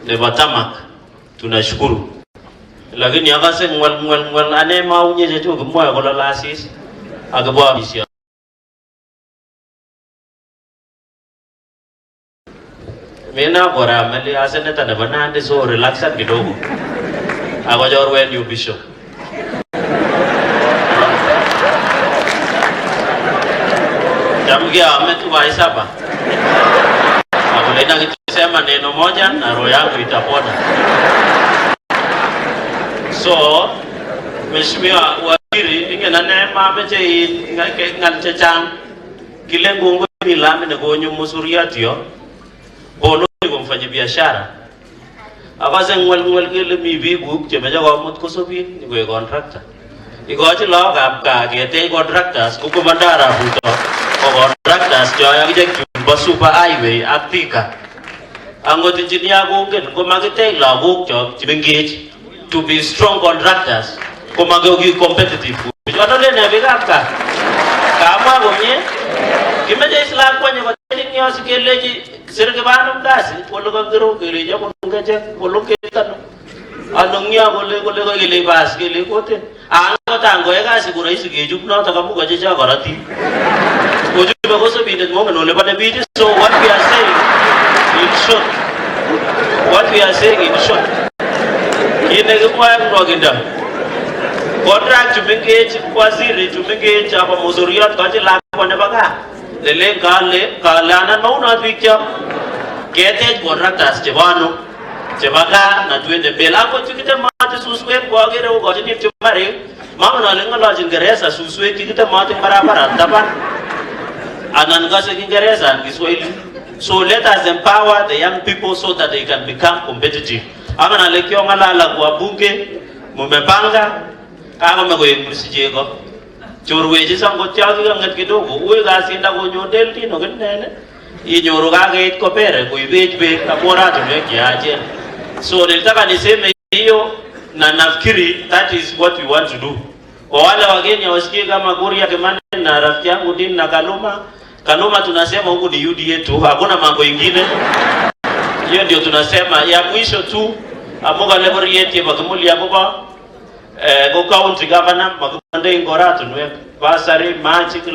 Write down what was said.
nebo tamak tunashukuru, lakini akase ngwal ane maunye chetu kumwa kola lasis akabwa bisha mena bora mali asene tana banande so relaxan kidogo ako jorwe new bishop jamgia ametu waisaba ako lena kitusema neno moja na roho yangu itapona. So mheshimiwa waziri ingena neema meche ngal chechang kile ngungu milame ne gonyo musuriatio bono kumfanya biashara akaze ngwal kile mibigu chemeja kwa mut kusobin ni go contractor igochi lo ka kete contractors ko bandara buto ko contractors jo ya je ba super highway aktika angot engineer go ngen ko magite la go jo chibengage to be strong contractors koma gogi competitive jotole ne bigaka kama gonye kimeje isla kwenye kwa tini yosi keleji sirke banum dasi polo ko gero kele ja ko ngaje polo ke tanu anongya gole ko gele bas gele kote ango tango e gasi ko rais ge jup no to kamu gaje ja garati oju be ko so bi de mo no le bade bi. So what we are saying in short ine ke kwa ngo ginda contract to engage waziri to engage apa muzuriat kaje la ko ne baga lele kalana mauna picture kete contractors jebano jebaga na tuende bela ko tikita mate suswe ko gere ko jini tumare mama na lenga la jingereza suswe tikita mate barabara dapan anan gase jingereza Kiswahili. So let us empower the young people so that they can become competitive. Ama na lekio ngalala kwa bunge mumepanga kama mego yengusijego chorweji sango tiagi ngat kidogo uwe gasinda go nyodel tino gnene inyoru kage ko pere ko ibejbe kabora tumeki aje. So nilitaka niseme hiyo na nafikiri that is what we want to do. Kwa wale wageni wasikie kama Kuria Kimani na rafiki yangu Din na Kaluma tunasema huku ni UDA tu, hakuna mambo ingine. Hiyo ndio tunasema ya mwisho tu amoga level yeti bakimuli amoba go county governor makumande ingora tunwe basari machi